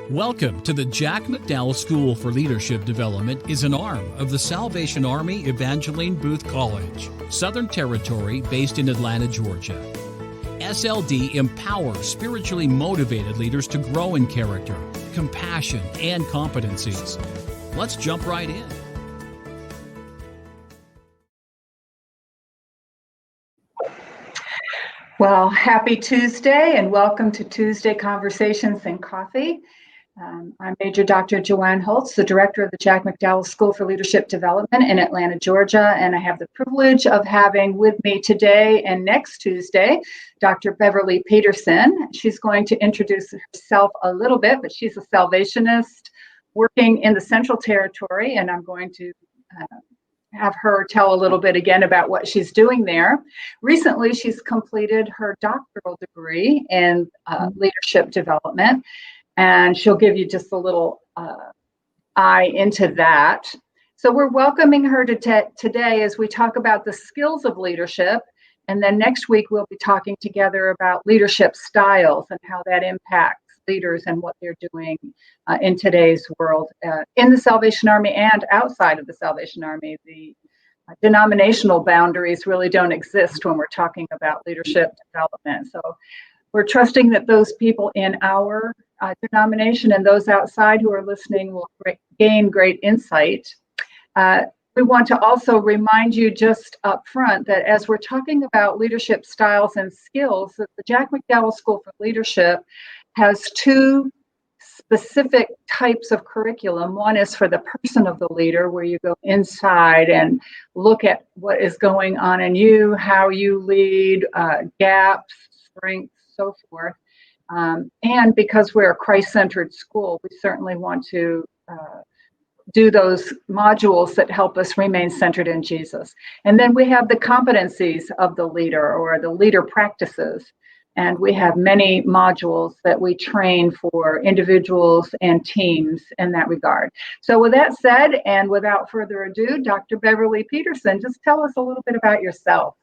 Welcome to the Jack McDowell School for Leadership Development is an arm of the Salvation Army Evangeline Booth College, Southern Territory based in Atlanta, Georgia. SLD empowers spiritually motivated leaders to grow in character, compassion, and competencies. Let's jump right in. Well, happy Tuesday and welcome to Tuesday Conversations and Coffee. I'm Major Dr. Joanne Holz, the director of the Jack McDowell School for Leadership Development in Atlanta, Georgia, and I have the privilege of having with me today and next Tuesday, Dr. Beverly Peterson. She's going to introduce herself a little bit, but she's a Salvationist working in the Central Territory, and I'm going to have her tell a little bit again about what she's doing there. Recently, she's completed her doctoral degree in leadership development, and she'll give you just a little eye into that. So we're welcoming her to today as we talk about the skills of leadership, and then next week we'll be talking together about leadership styles and how that impacts leaders and what they're doing in today's world, in the Salvation Army and outside of the Salvation Army. The denominational boundaries really don't exist when we're talking about leadership development. So we're trusting that those people in our denomination and those outside who are listening will gain great insight. We want to also remind you just up front that as we're talking about leadership styles and skills, that the Jack McDowell School for Leadership has two specific types of curriculum. One is for the person of the leader, where you go inside and look at what is going on in you, how you lead, gaps, strengths, so forth. And because we're a Christ-centered school, we certainly want to do those modules that help us remain centered in Jesus. And then we have the competencies of the leader, or the leader practices. And we have many modules that we train for individuals and teams in that regard. So with that said, and without further ado, Dr. Beverly Peterson, just tell us a little bit about yourself.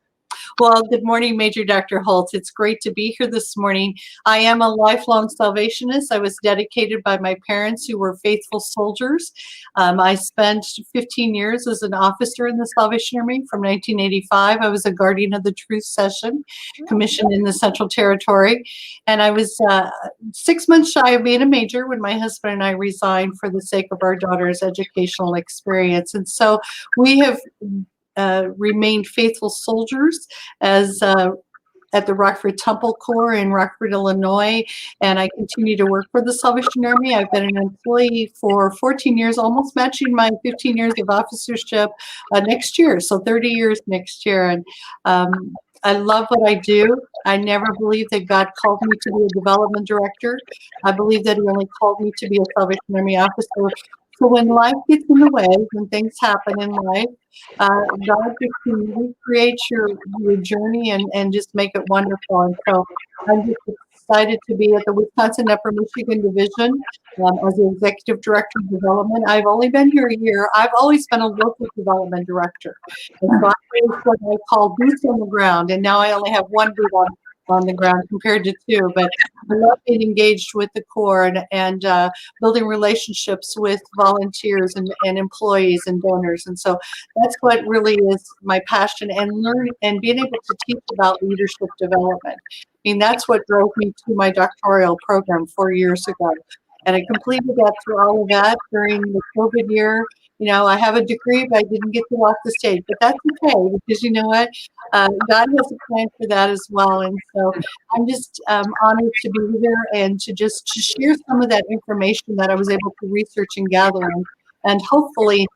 Well, good morning, Major Dr. Holtz. It's great to be here this morning. I am a lifelong Salvationist. I was dedicated by my parents, who were faithful soldiers. I spent 15 years as an officer in the Salvation Army. From 1985, I was a Guardian of the Truth Session, commissioned in the Central Territory. And I was 6 months shy of being a major when my husband and I resigned for the sake of our daughter's educational experience. And so we have remained faithful soldiers as at the Rockford Temple Corps in Rockford, Illinois, and I continue to work for the Salvation Army. I've been an employee for 14 years, almost matching my 15 years of officership next year, so 30 years next year. And I love what I do. I never believed that God called me to be a development director. I believe that He only called me to be a Salvation Army officer. So when life gets in the way, when things happen in life, God just can recreate your journey and just make it wonderful. And so I'm just excited to be at the Wisconsin Upper Michigan Division as the Executive Director of Development. I've only been here a year. I've always been a local development director. And so I'm what I call boots on the ground. And now I only have one boot on the ground compared to two, but I love being engaged with the Corps and building relationships with volunteers and employees and donors. And so that's what really is my passion, and learning and being able to teach about leadership development. I mean, that's what drove me to my doctoral program 4 years ago. And I completed that through all of that during the COVID year. You know, I have a degree, but I didn't get to walk the stage. But that's okay, because you know what? God has a plan for that as well. And so I'm just honored to be here and to share some of that information that I was able to research and gather, and hopefully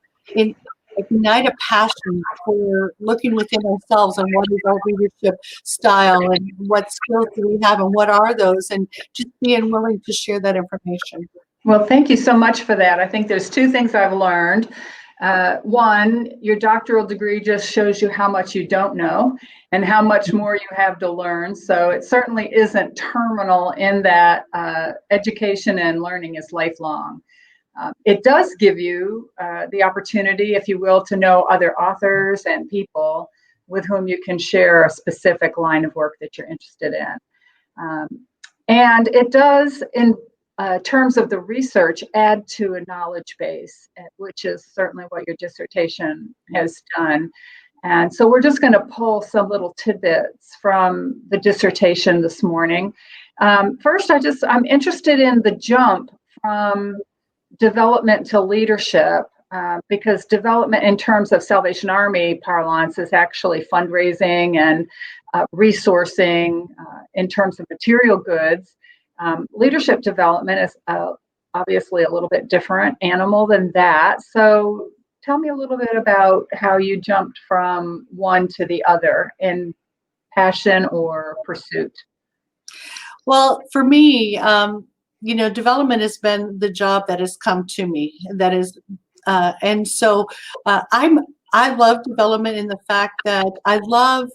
ignite a passion for looking within ourselves and what is our leadership style and what skills do we have and what are those, and just being willing to share that information. Well, thank you so much for that. I think there's two things I've learned. One, your doctoral degree just shows you how much you don't know and how much more you have to learn. So it certainly isn't terminal in that education and learning is lifelong. It does give you the opportunity, if you will, to know other authors and people with whom you can share a specific line of work that you're interested in. And it does terms of the research, add to a knowledge base, which is certainly what your dissertation has done. And so we're just going to pull some little tidbits from the dissertation this morning. First, I'm interested in the jump from development to leadership, because development in terms of Salvation Army parlance is actually fundraising and resourcing in terms of material goods. Leadership development is obviously a little bit different animal than that. So tell me a little bit about how you jumped from one to the other in passion or pursuit. Well, for me, development has been the job that has come to me. That is, and so I love development in the fact that I love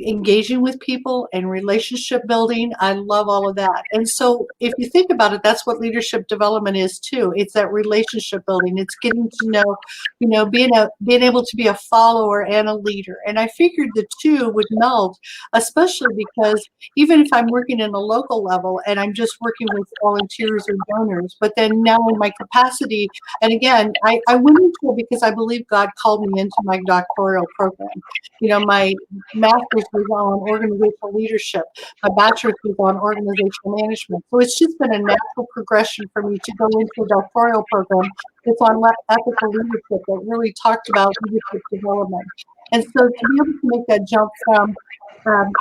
engaging with people and relationship building. I love all of that. And so if you think about it, that's what leadership development is too. It's that relationship building. It's getting to know, being able to be a follower and a leader. And I figured the two would meld, especially because even if I'm working in a local level and I'm just working with volunteers or donors, but then now in my capacity, and again, I went into it because I believe God called me into my doctoral program. My master's was on organizational leadership. My bachelor's was on organizational management. So it's just been a natural progression for me to go into a doctoral program that's on ethical leadership that really talked about leadership development. And so to be able to make that jump from,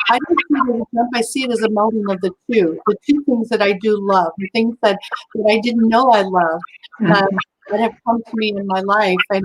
I don't see it as a jump, I see it as a melding of the two things that I do love, the things that I didn't know I loved, that have come to me in my life. And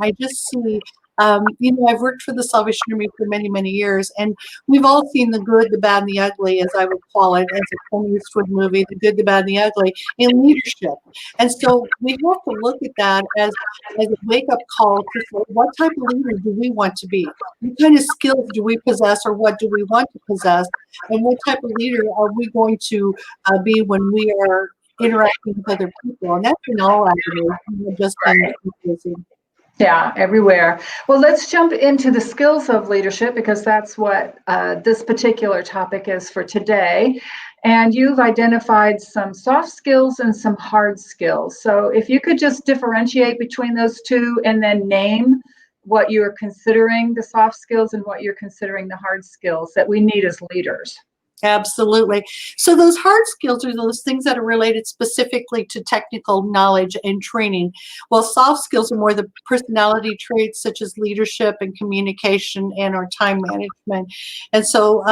I just see, I've worked for the Salvation Army for many, many years, and we've all seen the good, the bad, and the ugly, as I would call it, as a Clint Eastwood movie, the good, the bad, and the ugly, in leadership. And so we have to look at that as a wake-up call to say, what type of leader do we want to be? What kind of skills do we possess, or what do we want to possess? And what type of leader are we going to be when we are interacting with other people? And that's in all avenues, just in busy. Yeah, everywhere. Well, let's jump into the skills of leadership, because that's what this particular topic is for today. And you've identified some soft skills and some hard skills. So if you could just differentiate between those two and then name what you're considering the soft skills and what you're considering the hard skills that we need as leaders. Absolutely. So those hard skills are those things that are related specifically to technical knowledge and training, while soft skills are more the personality traits such as leadership and communication and our time management. And so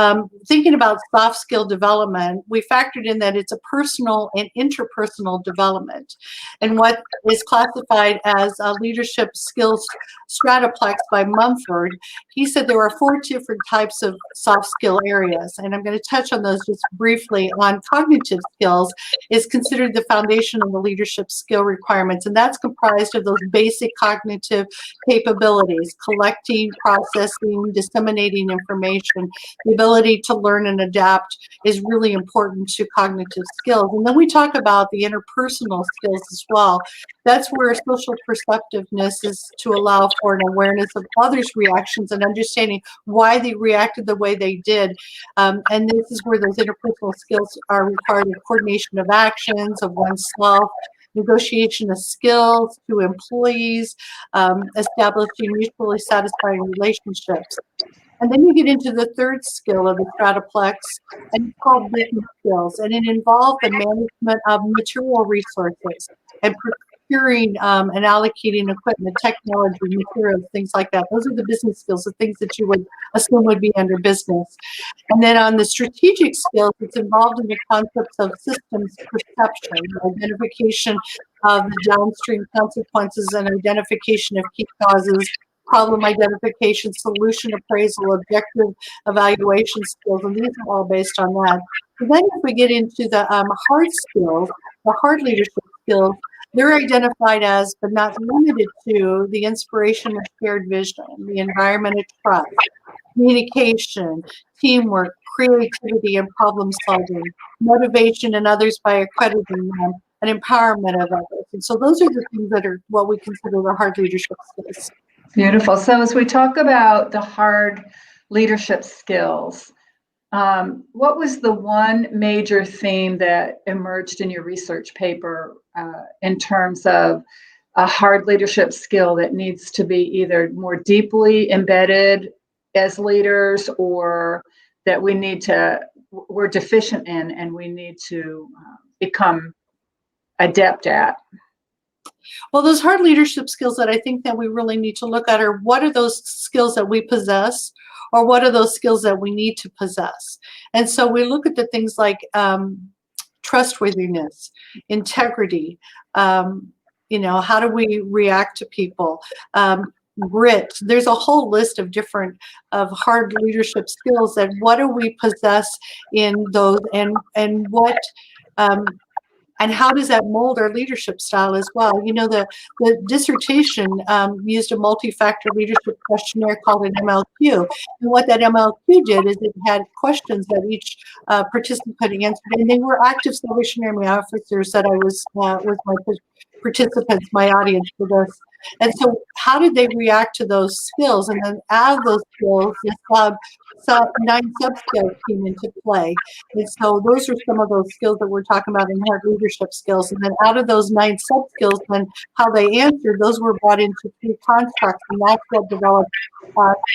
thinking about soft skill development, we factored in that it's a personal and interpersonal development. And what is classified as a leadership skills stratoplex by Mumford, he said there are 4 different types of soft skill areas. And I'm going to touch on those just briefly. On cognitive skills is considered the foundation of the leadership skill requirements, and that's comprised of those basic cognitive capabilities: collecting, processing, disseminating information. The ability to learn and adapt is really important to cognitive skills. And then we talk about the interpersonal skills as well. That's where social perceptiveness is to allow for an awareness of others' reactions and understanding why they reacted the way they did. And this is where those interpersonal skills are required: of coordination of actions, of oneself, negotiation of skills to employees, establishing mutually satisfying relationships. And then you get into the third skill of the stratoplex, and it's called business skills. And it involves the management of material resources and procuring and allocating equipment, technology, materials, things like that. Those are the business skills, the things that you would assume would be under business. And then on the strategic skills, it's involved in the concepts of systems perception, identification of the downstream consequences, and identification of key causes, problem identification, solution appraisal, objective evaluation skills, and these are all based on that. And then if we get into the hard skills, the hard leadership skills, they're identified as, but not limited to, the inspiration of shared vision, the environment of trust, communication, teamwork, creativity, and problem solving, motivation in others by accrediting them, and empowerment of others. And so those are the things that are what we consider the hard leadership skills. Beautiful. So as we talk about the hard leadership skills, What was the one major theme that emerged in your research paper in terms of a hard leadership skill that needs to be either more deeply embedded as leaders, or that we're deficient in and we need to become adept at? Well, those hard leadership skills that I think that we really need to look at are, what are those skills that we possess, or what are those skills that we need to possess? And so we look at the things like trustworthiness, integrity, how do we react to people, grit. There's a whole list of different hard leadership skills, that what do we possess in those, and what and how does that mold our leadership style as well? The dissertation used a multi-factor leadership questionnaire called an MLQ. And what that MLQ did is it had questions that each participant answered, and they were active Salvation Army officers that I was with my participants, my audience for this. And so how did they react to those skills? And then out of those skills, this 9 sub-skills came into play. And so those are some of those skills that we're talking about in hard leadership skills. And then out of those 9 sub-skills, and how they answered, those were brought into 3 constructs, and that's what developed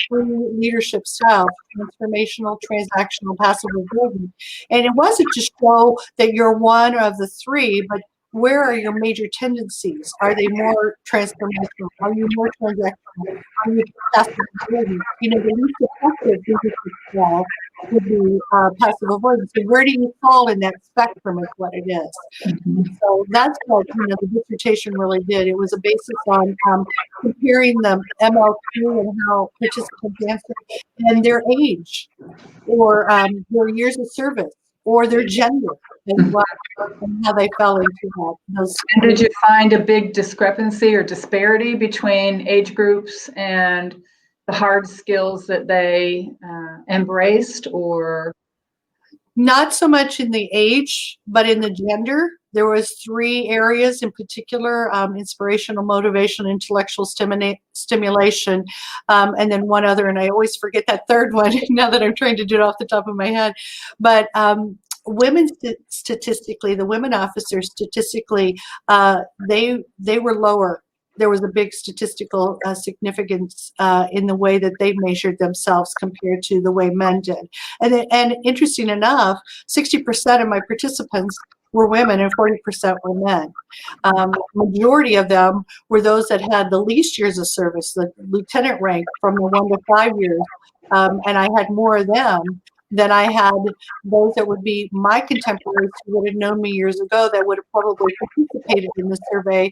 3 leadership styles: transformational, transactional, passive avoidant. And it wasn't to show that you're one of the 3, but where are your major tendencies? Are they more transformational? Are you more transactional? Are you passive avoidant? The least effective leadership style would be passive avoidance. So where do you fall in that spectrum is what it is. Mm-hmm. So that's what the dissertation really did. It was a basis on comparing the MLQ and how participants answered, and their age, or their years of service, or their gender as well, and how they fell into those. And did you find a big discrepancy or disparity between age groups and the hard skills that they embraced, or? Not so much in the age, but in the gender. There was 3 areas in particular: inspirational, motivation, intellectual stimulation, and then one other, and I always forget that third one now that I'm trying to do it off the top of my head. But women, statistically, the women officers statistically, they were lower. There was a big statistical significance in the way that they measured themselves compared to the way men did. And interesting enough, 60% of my participants were women and 40% were men. Majority of them were those that had the least years of service, the lieutenant rank, from the 1 to 5 years. And I had more of them than I had those that would be my contemporaries who would have known me years ago, that would have probably participated in the survey.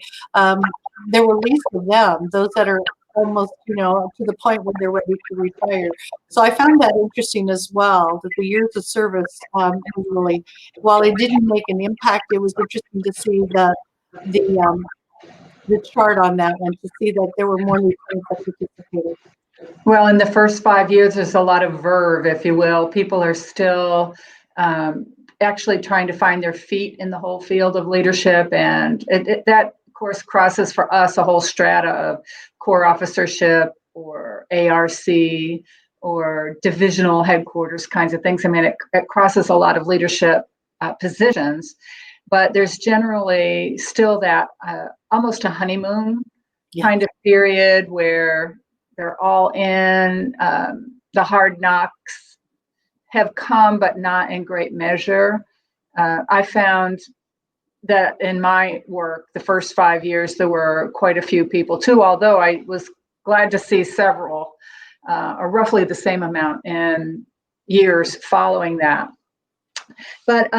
There were least of them, those that are almost, to the point where they're ready to retire. So I found that interesting as well, that the years of service was really, while it didn't make an impact, it was interesting to see the chart on that one, to see that there were more lieutenants that participated. Well, in the first 5 years, there's a lot of verve, if you will. People are still actually trying to find their feet in the whole field of leadership. And that, of course, crosses for us a whole strata of corps officership, or ARC, or divisional headquarters kinds of things. I mean, it crosses a lot of leadership positions. But there's generally still that almost a honeymoon kind of period where they're all in. The hard knocks have come, but not in great measure. I found that in my work, the first 5 years, there were quite a few people too, although I was glad to see several, or roughly the same amount in years following that. But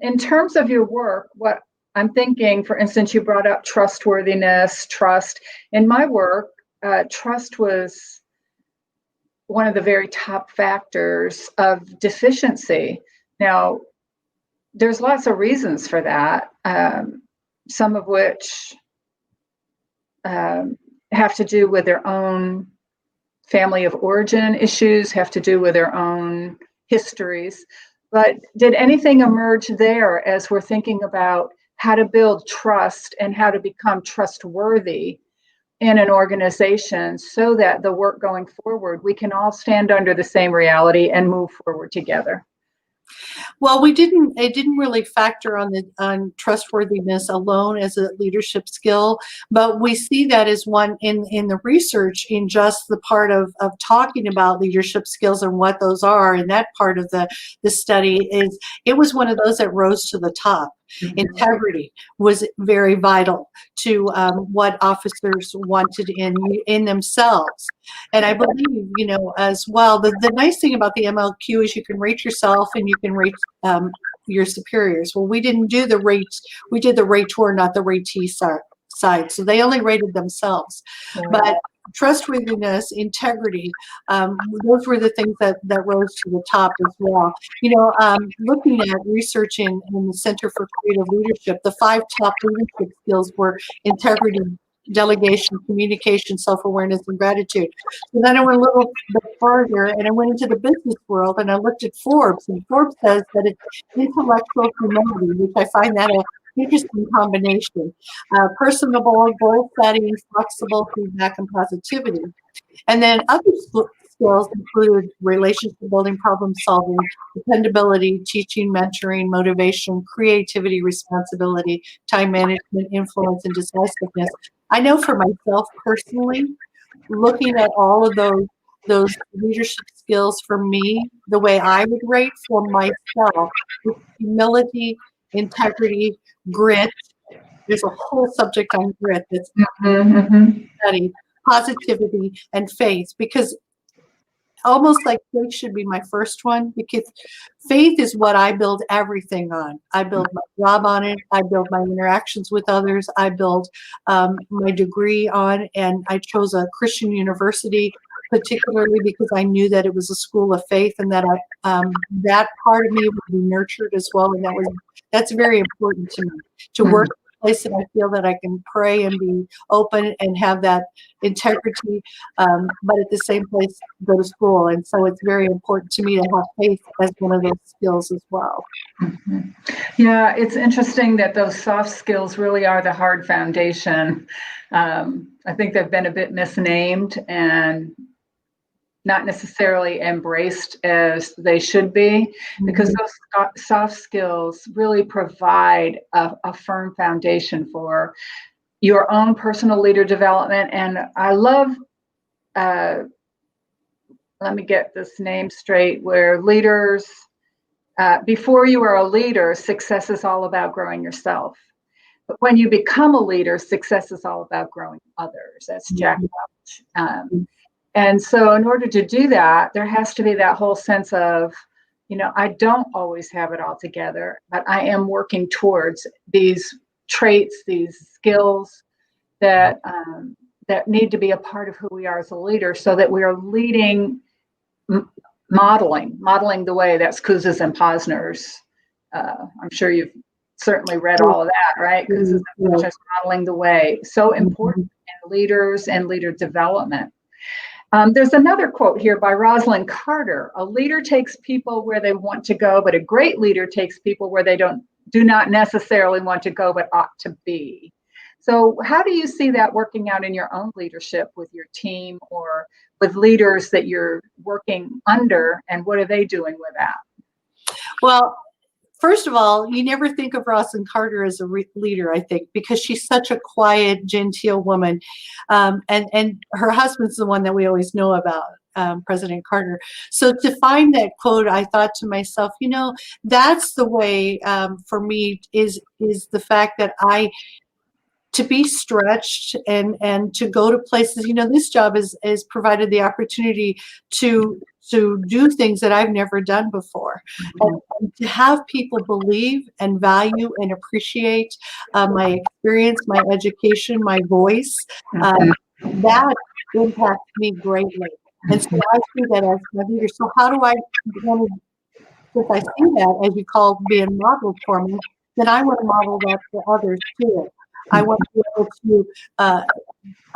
in terms of your work, what I'm thinking, for instance, you brought up trustworthiness, trust. In my work, trust was one of the very top factors of deficiency. Now, there's lots of reasons for that, some of which have to do with their own family of origin issues, have to do with their own histories. But did anything emerge there as we're thinking about how to build trust and how to become trustworthy in an organization, so that the work going forward, we can all stand under the same reality and move forward together? Well, it didn't really factor on trustworthiness alone as a leadership skill, but we see that as one in the research, in just the part of talking about leadership skills and what those are. And that part of the study it was one of those that rose to the top. Mhm. Integrity was very vital to what officers wanted in themselves. And I believe, as well, the nice thing about the MLQ is you can rate yourself and you can rate your superiors. Well, we didn't do the rates. We did the rator, not the ratee side. So they only rated themselves. Right. But trustworthiness, integrity, those were the things that rose to the top as well. Looking at research in the Center for Creative Leadership, the 5 top leadership skills were integrity, delegation, communication, self-awareness, and gratitude. So then I went a little bit further and I went into the business world and I looked at Forbes, and Forbes says that it's intellectual humility, which I find that an interesting combination. Personable, goal-setting, flexible, feedback, and positivity. And then other skills include relationship building, problem solving, dependability, teaching, mentoring, motivation, creativity, responsibility, time management, influence, and decisiveness. I know for myself personally, looking at all of those leadership skills, for me, the way I would rate for myself is humility, integrity, grit. There's a whole subject on grit that's studied, positivity, and faith, because almost like faith should be my first one, because faith is what I build everything on. I build my job on it. I build my interactions with others. I build my degree on, and I chose a Christian university particularly because I knew that it was a school of faith, and that that part of me would be nurtured as well. And that's very important to me, to work in a place that I feel that I can pray and be open and have that integrity, but at the same place go to school. And so it's very important to me to have faith as one of those skills as well. Mm-hmm. Yeah, it's interesting that those soft skills really are the hard foundation. I think they've been a bit misnamed and not necessarily embraced as they should be, because those soft skills really provide a firm foundation for your own personal leader development. And I love, let me get this name straight, where leaders, before you are a leader, success is all about growing yourself. But when you become a leader, success is all about growing others. That's Jack Welch. And so in order to do that, there has to be that whole sense of, I don't always have it all together, but I am working towards these traits, these skills that need to be a part of who we are as a leader, so that we are leading, modeling the way. That's Kouzes and Posner's. I'm sure you've certainly read all of that, right? Kouzes and Posner's Modeling the Way. So important in leaders and leader development. There's another quote here by Rosalind Carter. A leader takes people where they want to go, but a great leader takes people where they do not necessarily want to go, but ought to be. So how do you see that working out in your own leadership with your team or with leaders that you're working under, and what are they doing with that? Well, first of all, you never think of Rosalind Carter as a leader, I think, because she's such a quiet, genteel woman. And her husband's the one that we always know about, President Carter. So to find that quote, I thought to myself, that's the way for me is the fact that to be stretched and to go to places, this job is provided the opportunity to do things that I've never done before. And to have people believe and value and appreciate my experience, my education, my voice, that impacts me greatly. And so I see that as my leader. So how do I, if I see that, as you call, being modeled for me, then I want to model that for others too. I want to be able to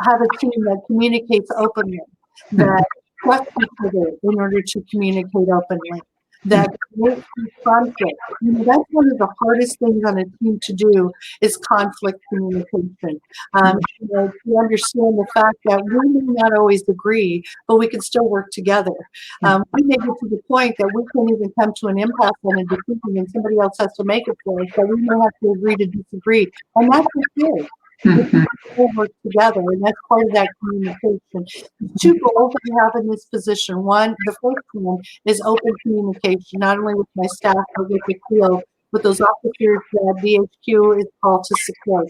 have a team that communicates openly, that trusts each other in order to communicate openly, that create conflict. That's one of the hardest things on a team to do is conflict communication. To understand the fact that we may not always agree, but we can still work together. We may get to the point that we can't even come to an impasse on a decision and somebody else has to make it for us, so we may have to agree to disagree. And that's okay. We can all work together, and that's part of that communication. Two goals I have in this position. One, the first one is open communication, not only with my staff, but with the field, with those officers that DHQ is called to support.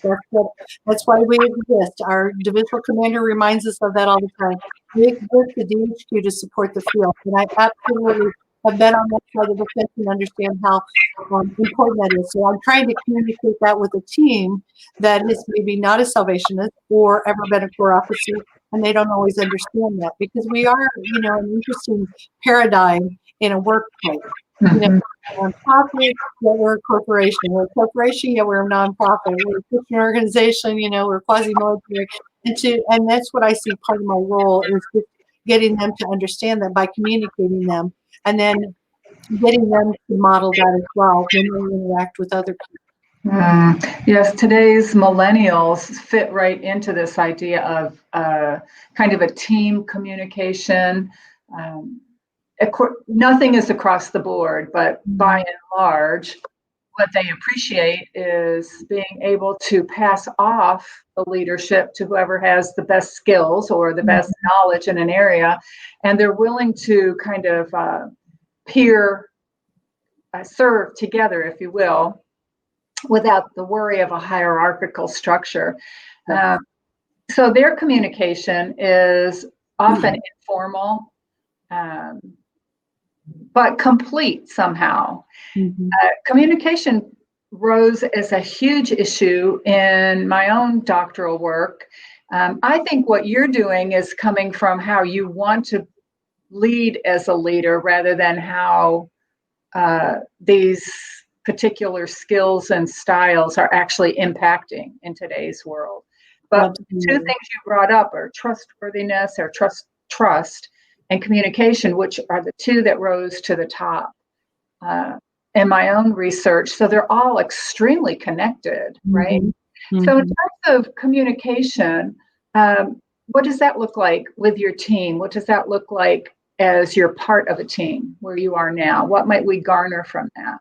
That's why we exist. Our divisional commander reminds us of that all the time. We exist the DHQ to support the field, and I absolutely have been on that side of the fence and understand how important that is. So I'm trying to communicate that with a team that is maybe not a Salvationist or ever been a Corps officer, and they don't always understand that because we are, an interesting paradigm in a workplace. Nonprofit, yet we're a corporation. We're a corporation, yet we're a nonprofit. We're a Christian organization, we're quasi-military. And that's what I see part of my role is just getting them to understand that by communicating them and then getting them to model that as well when they interact with other people. Yes, today's millennials fit right into this idea of kind of a team communication. Nothing is across the board, but by and large, what they appreciate is being able to pass off the leadership to whoever has the best skills or the best knowledge in an area, and they're willing to kind of peer serve together, if you will, without the worry of a hierarchical structure. So their communication is often informal, but complete somehow. Communication rose as a huge issue in my own doctoral work. I think what you're doing is coming from how you want to lead as a leader rather than how these particular skills and styles are actually impacting in today's world. But two things you brought up are trustworthiness or trust and communication, which are the two that rose to the top in my own research. So they're all extremely connected, right? So in terms of communication, what does that look like with your team? What does that look like as you're part of a team where you are now? What might we garner from that?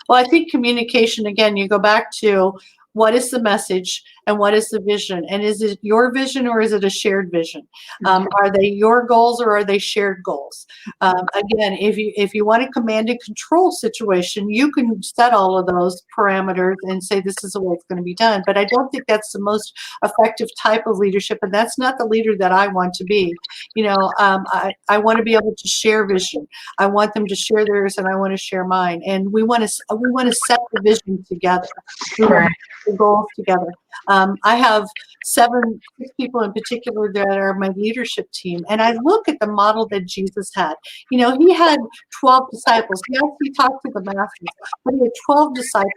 Well, I think communication, again, you go back to what is the message and what is the vision? And is it your vision or is it a shared vision? Are they your goals or are they shared goals? Again, if you want a command and control situation, you can set all of those parameters and say this is the way it's going to be done. But I don't think that's the most effective type of leadership, and that's not the leader that I want to be. I want to be able to share vision. I want them to share theirs, and I want to share mine. And we want to set the vision together. We want to set the goals together. I have 6 people in particular that are my leadership team, and I look at the model that Jesus had. He had 12 disciples. Yes, he talked to the masses, but he had 12 disciples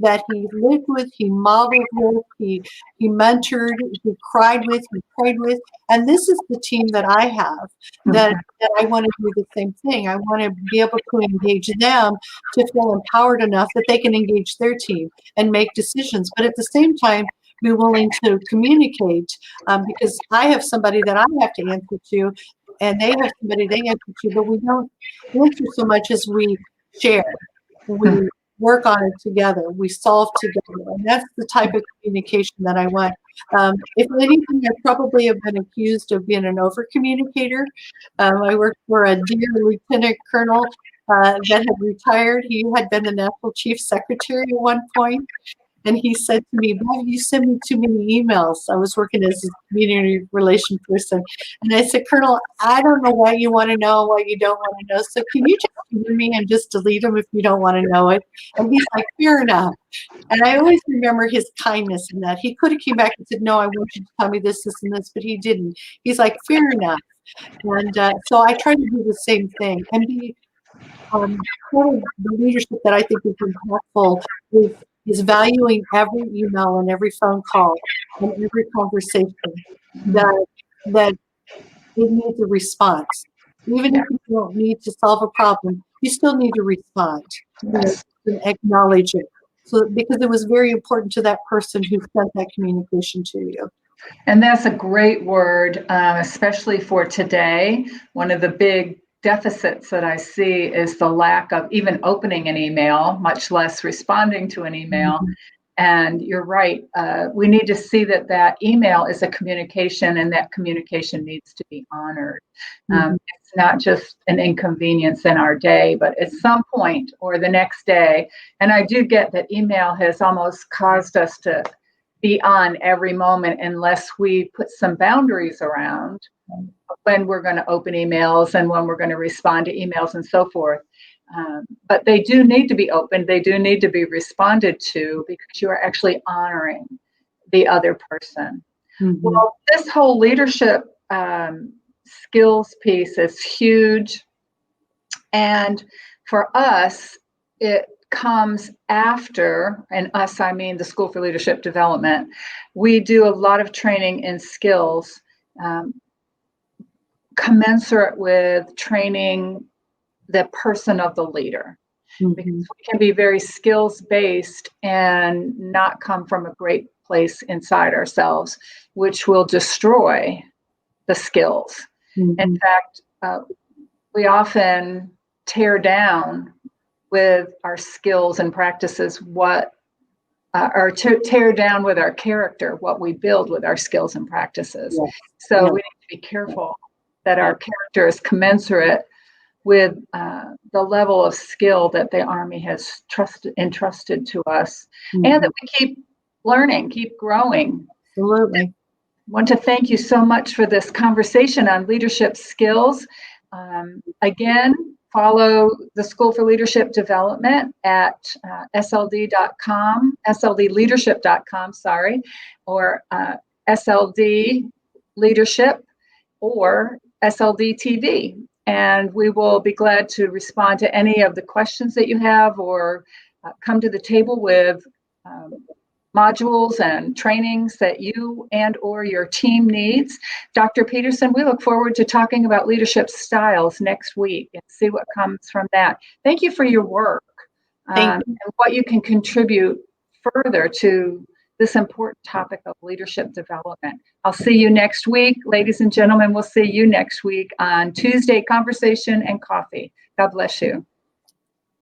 that he lived with, he modeled with, he mentored, he cried with, he prayed with. And this is the team that I have that I want to do the same thing. I want to be able to engage them to feel empowered enough that they can engage their team and make decisions. But at the same time, be willing to communicate because I have somebody that I have to answer to and they have somebody they answer to, but we don't answer so much as we share. We work on it together. We solve together. And that's the type of communication that I want. If anything, I probably have been accused of being an over-communicator. I worked for a dear lieutenant colonel that had retired. He had been the National Chief Secretary at one point. And he said to me, "Bob, you send me too many emails." I was working as a community relation person. And I said, "Colonel, I don't know what you want to know, what you don't want to know. So can you just hear me and just delete them if you don't want to know it?" And he's like, "Fair enough." And I always remember his kindness in that. He could have came back and said, "No, I want you to tell me this, this, and this," but he didn't. He's like, "Fair enough." And so I try to do the same thing and be part of the leadership that I think is impactful is valuing every email and every phone call and every conversation that it needs a response. Even if you don't need to solve a problem, you still need to respond, Yes. and acknowledge it. So, because it was very important to that person who sent that communication to you. And that's a great word, especially for today. One of the big deficits that I see is the lack of even opening an email, much less responding to an email. Mm-hmm. And you're right. We need to see that that email is a communication, and that communication needs to be honored. It's not just an inconvenience in our day, but at some point or the next day. And I do get that email has almost caused us to be on every moment unless we put some boundaries around when we're going to open emails and when we're going to respond to emails and so forth. But they do need to be opened. They do need to be responded to, because you are actually honoring the other person. Mm-hmm. Well, this whole leadership skills piece is huge. And for us, it comes after, and us, I mean the School for Leadership Development. We do a lot of training in skills commensurate with training the person of the leader. Mm-hmm. Because we can be very skills-based and not come from a great place inside ourselves, which will destroy the skills. Mm-hmm. In fact, we often tear down with our skills and practices or tear down with our character what we build with our skills and practices. Yes. So Yes. we need to be careful that our character is commensurate with the level of skill that the Army has entrusted to us, Mm-hmm. and that we keep learning, keep growing. Absolutely. I want to thank you so much for this conversation on leadership skills. Again, follow the School for Leadership Development at sld.com, sldleadership.com, or SLD Leadership or SLD TV. And we will be glad to respond to any of the questions that you have, or come to the table with modules and trainings that you and or your team needs. Dr. Peterson, we look forward to talking about leadership styles next week and see what comes from that. Thank you for your work and what you can contribute further to this important topic of leadership development. I'll see you next week. Ladies and gentlemen, we'll see you next week on Tuesday Conversation and Coffee. God bless you.